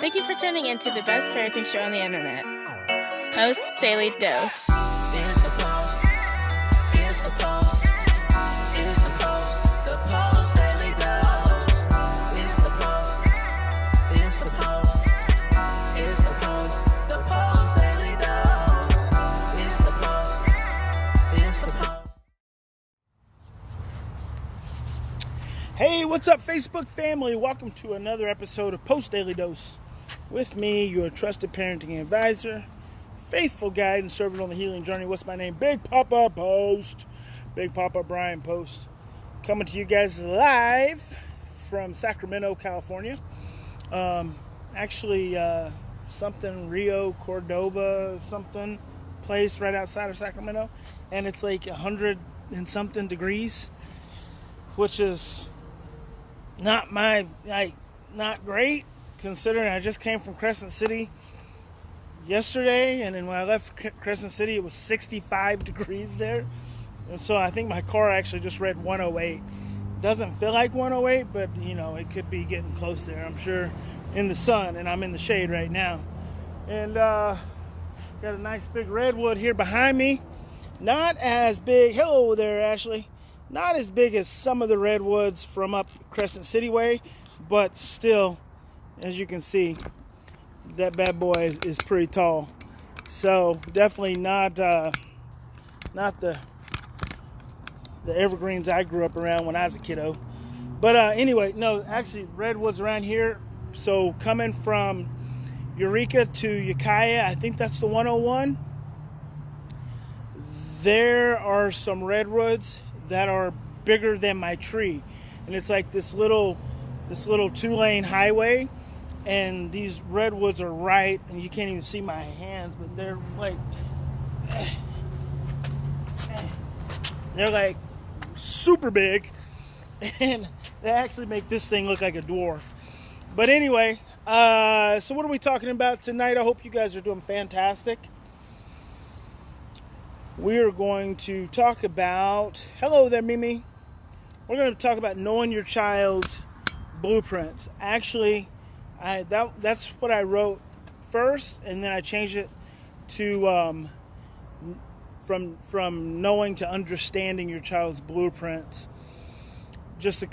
Thank you for tuning in to the best parenting show on the internet, Post Daily Dose. It's the Post. It's the Post. It's the Post. The Post Daily Dose. It's the Post. It's the Post. It's the Post. The Post Daily Dose. It's the Post. It's the Post. Hey, what's up, Facebook family? Welcome to another episode of Post Daily Dose. With me, your trusted parenting advisor, faithful guide and servant on the healing journey. What's my name? Big Papa Post. Big Papa Brian+Post. Coming to you guys live from Sacramento, California. Something Rio Cordoba, something place right outside of Sacramento. And it's like 100 and something degrees, which is not great, considering I just came from Crescent City yesterday, and then when I left Crescent City, it was 65 degrees there. And so I think my car actually just read 108. Doesn't feel like 108, but you know, it could be getting close there, I'm sure, in the sun, and I'm in the shade right now. And got a nice big redwood here behind me. Not as big, hello there, Ashley. Not as big as some of the redwoods from up Crescent City way, but still, as you can see, that bad boy is pretty tall. So definitely not the evergreens I grew up around when I was a kiddo. But anyway, no, actually redwoods around here. So coming from Eureka to Ukiah, I think that's the 101. There are some redwoods that are bigger than my tree, and it's like this little 2-lane highway, and these redwoods are right, and you can't even see my hands, but they're like super big, and they actually make this thing look like a dwarf. But anyway, so what are we talking about tonight? I hope you guys are doing fantastic. We are going to talk about, hello there, Mimi. We're going to talk about knowing your child's blueprints. Actually, that's what I wrote first, and then I changed it to from knowing to understanding your child's blueprints. Just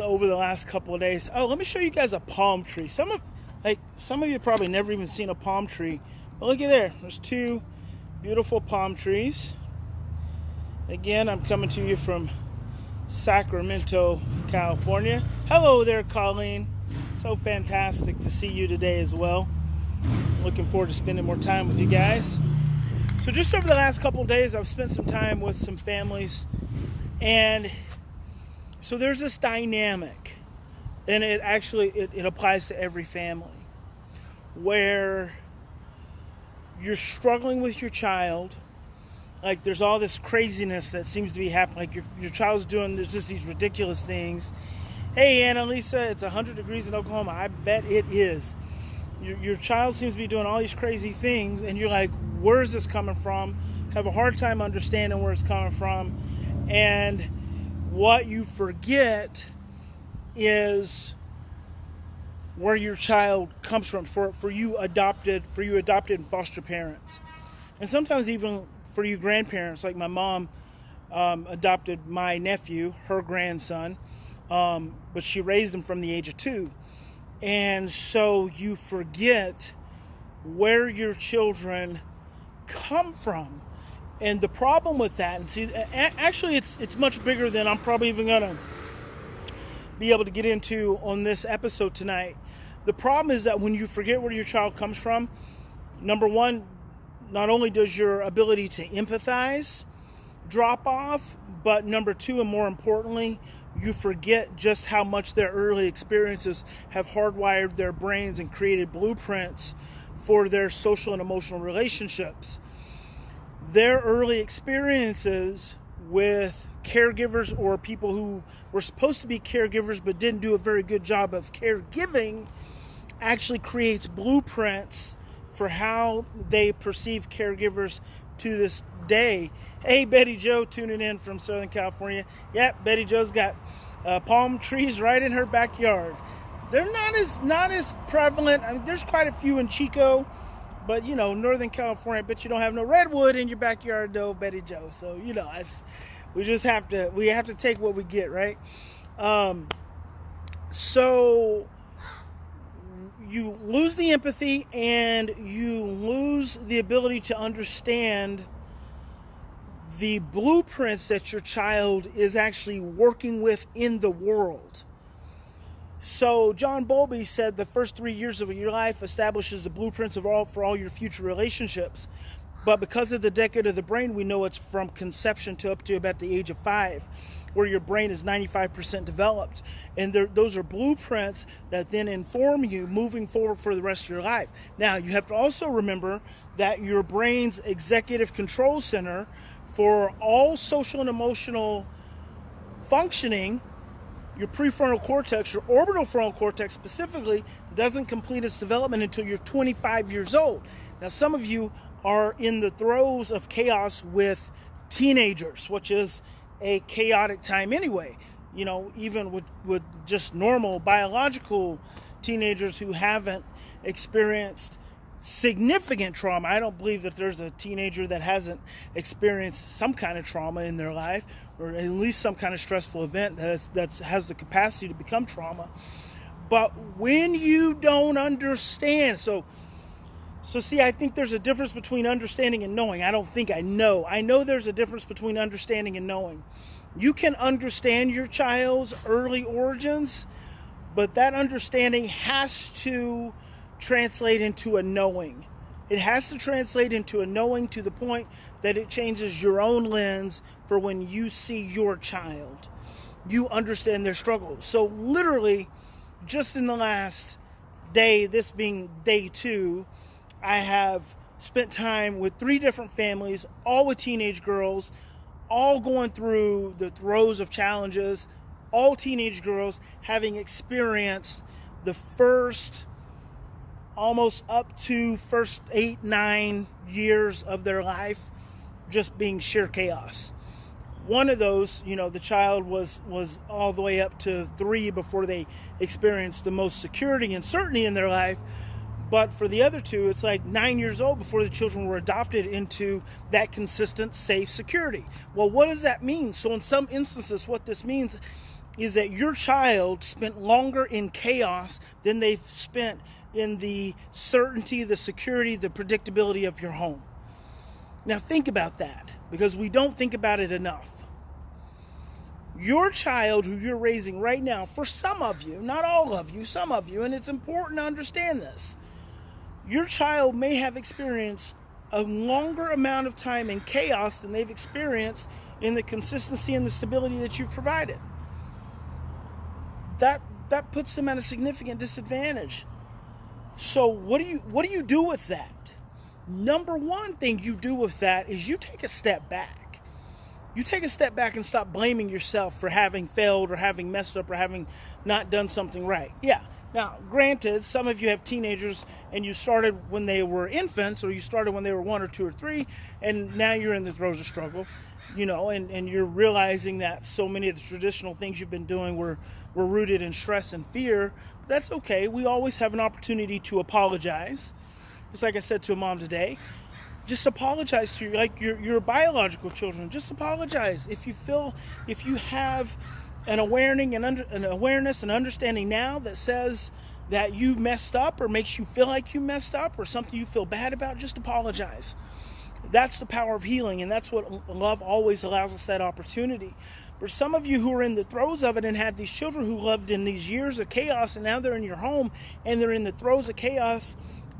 over the last couple of days. Oh, let me show you guys a palm tree. Some of you probably never even seen a palm tree. But look at there. There's two beautiful palm trees. Again, I'm coming to you from Sacramento, California. Hello there, Colleen. So fantastic to see you today as well. Looking forward to spending more time with you guys. So just over the last couple of days, I've spent some time with some families. And so there's this dynamic, and it applies to every family, where you're struggling with your child. Like there's all this craziness that seems to be happening. Like your child's doing, there's just these ridiculous things. Hey, Annalisa, it's 100 degrees in Oklahoma. I bet it is. Your child seems to be doing all these crazy things, and you're like, where is this coming from? Have a hard time understanding where it's coming from. And what you forget is where your child comes from for you adopted and foster parents. And sometimes even for you grandparents, like my mom adopted my nephew, her grandson, but she raised him from the age of 2. And so you forget where your children come from. And the problem with that, and see, actually it's much bigger than I'm probably even going to be able to get into on this episode tonight. The problem is that when you forget where your child comes from, number one, not only does your ability to empathize drop off, but number two, and more importantly, you forget just how much their early experiences have hardwired their brains and created blueprints for their social and emotional relationships. Their early experiences with caregivers or people who were supposed to be caregivers but didn't do a very good job of caregiving actually creates blueprints for how they perceive caregivers to this day. Hey, Betty Jo tuning in from Southern California. Yep, Betty Jo's got palm trees right in her backyard. They're not as prevalent. I mean, there's quite a few in Chico, but you know, Northern California, I bet you don't have no redwood in your backyard though, Betty Joe. So, you know, we have to take what we get, right? So you lose the empathy and you lose the ability to understand the blueprints that your child is actually working with in the world. So John Bowlby said the first 3 years of your life establishes the blueprints for all your future relationships. But because of the decade of the brain, we know it's from conception to up to about the age of 5, where your brain is 95% developed. And those are blueprints that then inform you moving forward for the rest of your life. Now, you have to also remember that your brain's executive control center for all social and emotional functioning, your prefrontal cortex, your orbital frontal cortex specifically, doesn't complete its development until you're 25 years old. Now, some of you are in the throes of chaos with teenagers, which is a chaotic time anyway. You know, even with just normal biological teenagers who haven't experienced significant trauma. I don't believe that there's a teenager that hasn't experienced some kind of trauma in their life, or at least some kind of stressful event that has the capacity to become trauma. But when you don't understand, so see, I think there's a difference between understanding and knowing. I don't think I know. I know there's a difference between understanding and knowing. You can understand your child's early origins, but that understanding has to translate into a knowing. It has to translate into a knowing to the point that it changes your own lens for when you see your child. You understand their struggles. So literally, just in the last day, this being day 2, I have spent time with 3 different families, all with teenage girls, all going through the throes of challenges, all teenage girls having experienced the first, almost up to first 8-9 years of their life just being sheer chaos. One of those, you know, the child was all the way up to 3 before they experienced the most security and certainty in their life. But for the other 2, it's like 9 years old before the children were adopted into that consistent, safe security. Well, what does that mean? So in some instances, what this means is that your child spent longer in chaos than they've spent in the certainty, the security, the predictability of your home. Now think about that, because we don't think about it enough. Your child who you're raising right now, for some of you, not all of you, some of you, and it's important to understand this, your child may have experienced a longer amount of time in chaos than they've experienced in the consistency and the stability that you've provided. That puts them at a significant disadvantage. So what do you do with that? Number one thing you do with that is you take a step back. You take a step back and stop blaming yourself for having failed or having messed up or having not done something right. Yeah. Now, granted, some of you have teenagers and you started when they were infants, or you started when they were 1 or 2 or 3, and now you're in the throes of struggle, you know, and you're realizing that so many of the traditional things you've been doing were rooted in stress and fear. That's okay. We always have an opportunity to apologize. Just like I said to a mom today, just apologize to your biological children. Just apologize. If you have an awareness and understanding now that says that you messed up or makes you feel like you messed up or something you feel bad about, just apologize. That's the power of healing, and that's what love always allows us, that opportunity. For some of you who are in the throes of it and had these children who loved in these years of chaos, and now they're in your home and they're in the throes of chaos,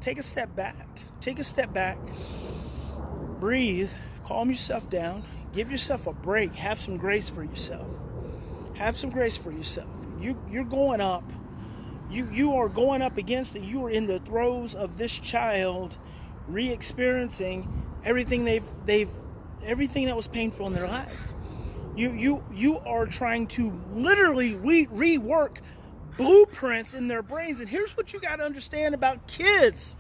take a step back. Take a step back. Breathe. Calm yourself down. Give yourself a break. Have some grace for yourself. Have some grace for yourself. You're going up. You are going up against it. You are in the throes of this child re-experiencing everything everything that was painful in their life. You are trying to literally rework blueprints in their brains. And here's what you got to understand about kids.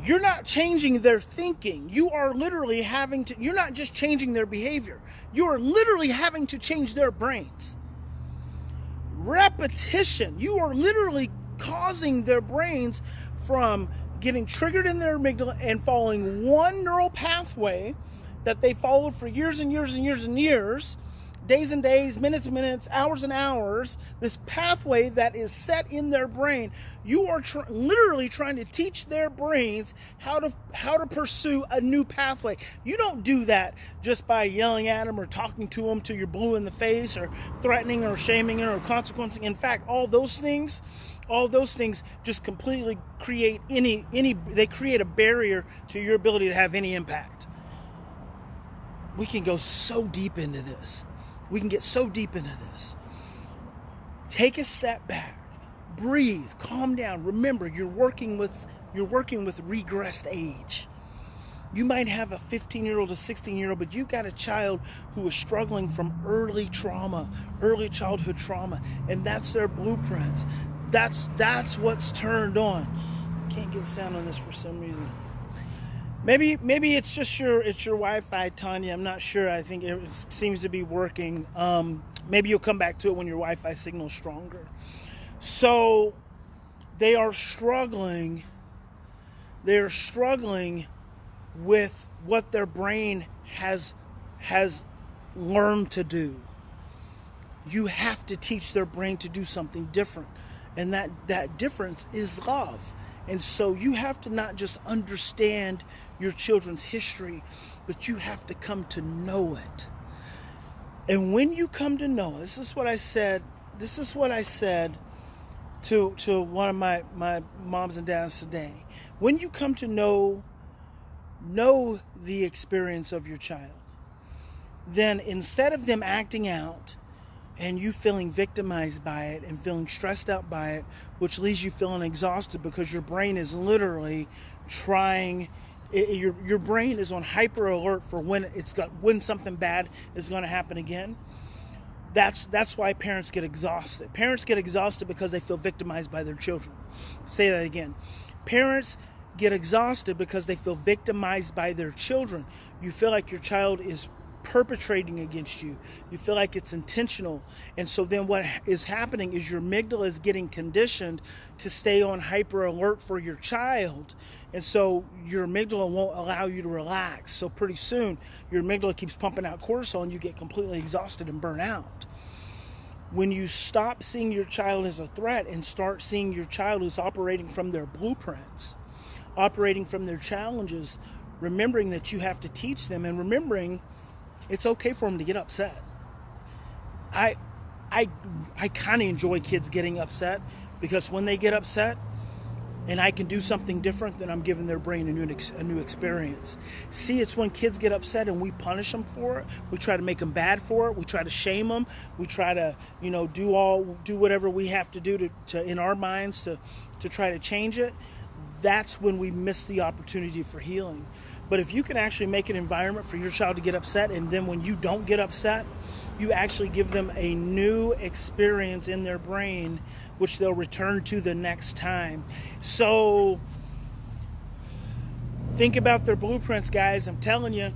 You're not changing their thinking. You are literally you're not just changing their behavior. You are literally having to change their brains. repetition, you are literally causing their brains from getting triggered in their amygdala and following one neural pathway that they followed for years and years and years and years, days and days, minutes and minutes, hours and hours, this pathway that is set in their brain. You are literally trying to teach their brains how to pursue a new pathway. You don't do that just by yelling at them or talking to them till you're blue in the face or threatening or shaming or consequencing. In fact, all those things just completely create they create a barrier to your ability to have any impact. We can go so deep into this. We can get so deep into this. Take a step back, breathe, calm down. Remember, you're working with regressed age. You might have a 15-year-old, a 16-year-old, but you've got a child who is struggling from early childhood trauma, and that's their blueprints. That's what's turned on. Can't get sound on this for some reason. Maybe it's just your Wi-Fi, Tanya. I'm not sure. I think it seems to be working. Maybe you'll come back to it when your Wi-Fi signal is stronger. So they are struggling. They're struggling with what their brain has learned to do. You have to teach their brain to do something different, and that difference is love. And so you have to not just understand your children's history, but you have to come to know it. And when you come to know, this is what I said to one of my moms and dads today. When you come to know the experience of your child, then instead of them acting out and you feeling victimized by it and feeling stressed out by it, which leaves you feeling exhausted because your brain is literally trying, your brain is on hyper alert for when something bad is going to happen again. That's why parents get exhausted. Parents get exhausted because they feel victimized by their children. Say that again. Parents get exhausted because they feel victimized by their children. You feel like your child is perpetrating against you. You feel like it's intentional. And so then what is happening is your amygdala is getting conditioned to stay on hyper alert for your child. And so your amygdala won't allow you to relax. So pretty soon your amygdala keeps pumping out cortisol and you get completely exhausted and burn out. When you stop seeing your child as a threat and start seeing your child who's operating from their blueprints, operating from their challenges, remembering that you have to teach them, and remembering it's okay for them to get upset. I kind of enjoy kids getting upset, because when they get upset and I can do something different, then I'm giving their brain a new experience. See, it's when kids get upset and we punish them for it. We try to make them bad for it. We try to shame them. We try to, do whatever we have to do to in our minds to try to change it. That's when we miss the opportunity for healing. But if you can actually make an environment for your child to get upset, and then when you don't get upset, you actually give them a new experience in their brain, which they'll return to the next time. So think about their blueprints, guys. I'm telling you,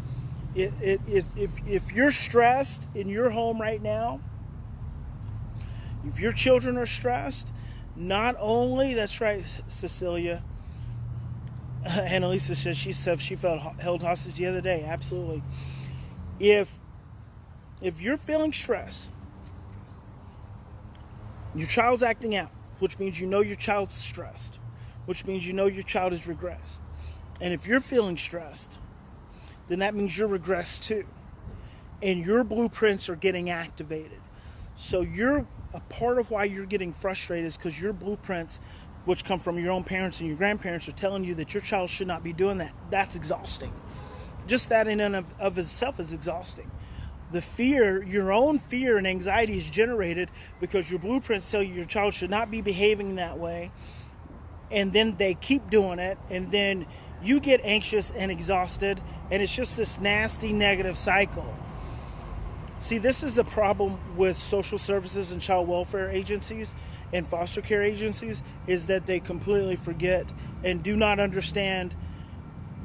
if you're stressed in your home right now, if your children are stressed, not only, that's right, Cecilia, Annalisa says she felt held hostage the other day. Absolutely. If you're feeling stress, your child's acting out, which means your child's stressed, which means your child is regressed. And if you're feeling stressed, then that means you're regressed too. And your blueprints are getting activated. So a part of why you're getting frustrated is because your blueprints, which come from your own parents and your grandparents, are telling you that your child should not be doing that. That's exhausting. Just that in and of itself is exhausting. The fear, your own fear and anxiety is generated because your blueprints tell you your child should not be behaving that way. And then they keep doing it. And then you get anxious and exhausted. And it's just this nasty negative cycle. See, this is the problem with social services and child welfare agencies and foster care agencies, is that they completely forget and do not understand,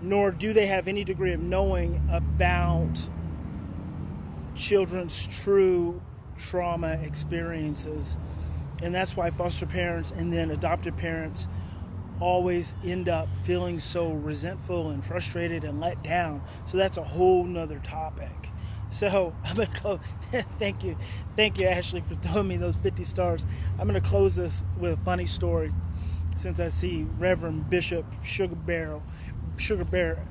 nor do they have any degree of knowing about children's true trauma experiences And that's why foster parents and then adopted parents always end up feeling so resentful and frustrated and let down. So that's a whole nother topic. So I'm going to close. Thank you, Ashley, for throwing me those 50 stars. I'm going to close this with a funny story, since I see Reverend Bishop Sugar Bear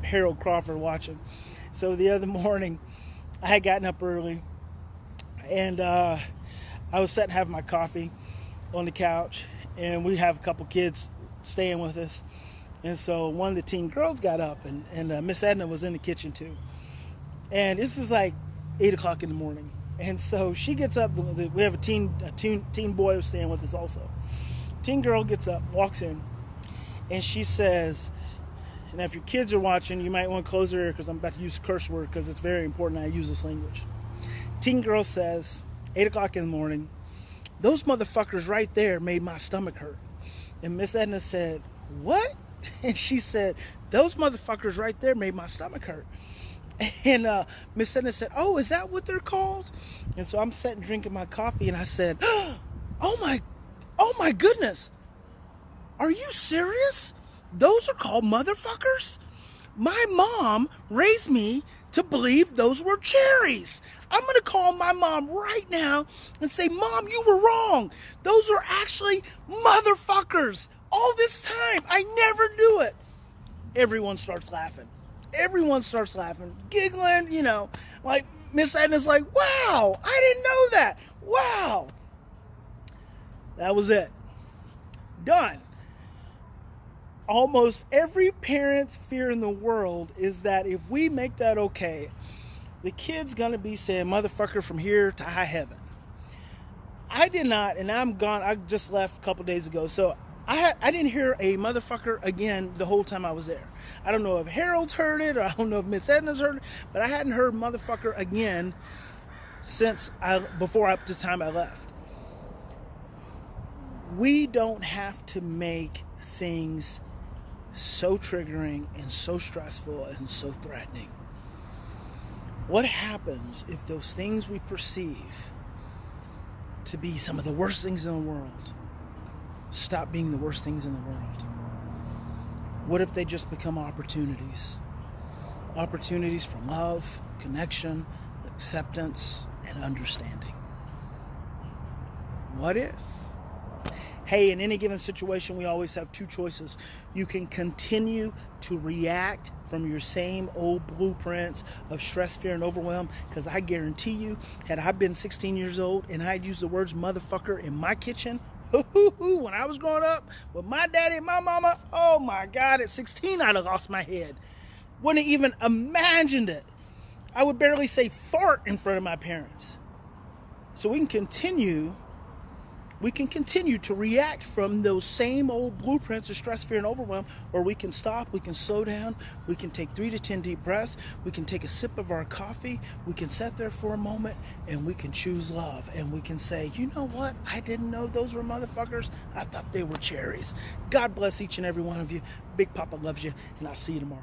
Harold Crawford watching. So the other morning, I had gotten up early, and I was sitting having my coffee on the couch, and we have a couple kids staying with us. And so one of the teen girls got up, and Miss Edna was in the kitchen too. And this is like 8 o'clock in the morning. And so she gets up. We have a teen boy who's staying with us also. Teen girl gets up, walks in, and she says, and if your kids are watching, you might want to close your ear because I'm about to use a curse word because it's very important I use this language. Teen girl says, 8 o'clock in the morning, "Those motherfuckers right there made my stomach hurt." And Miss Edna said, "What?" And she said, "Those motherfuckers right there made my stomach hurt." And Miss Edna said, "Oh, is that what they're called?" And so I'm sitting drinking my coffee, and I said, oh my goodness, are you serious? Those are called motherfuckers? My mom raised me to believe those were cherries. I'm going to call my mom right now and say, "Mom, you were wrong. Those are actually motherfuckers. All this time, I never knew it." Everyone starts laughing. Giggling, like Miss Edna's like, "Wow, I didn't know that. Wow." That was it. Done. Almost every parent's fear in the world is that if we make that okay, the kid's going to be saying motherfucker from here to high heaven. I did not, and I'm gone. I just left a couple days ago, so I didn't hear a motherfucker again the whole time I was there. I don't know if Harold's heard it, or I don't know if Miss Edna's heard it, but I hadn't heard motherfucker again before up to the time I left. We don't have to make things so triggering and so stressful and so threatening. What happens if those things we perceive to be some of the worst things in the world stop being the worst things in the world? What if they just become opportunities? Opportunities for love, connection, acceptance, and understanding. What if? Hey, in any given situation, we always have two choices. You can continue to react from your same old blueprints of stress, fear, and overwhelm, because I guarantee you, had I been 16 years old and I'd used the words motherfucker in my kitchen, when I was growing up with my daddy and my mama, oh my God, at 16 I'd have lost my head. Wouldn't have even imagined it. I would barely say fart in front of my parents. So we can continue to react from those same old blueprints of stress, fear, and overwhelm, or we can stop, we can slow down, we can take 3 to 10 deep breaths, we can take a sip of our coffee, we can sit there for a moment, and we can choose love, and we can say, you know what, I didn't know those were motherfuckers, I thought they were cherries. God bless each and every one of you. Big Papa loves you, and I'll see you tomorrow.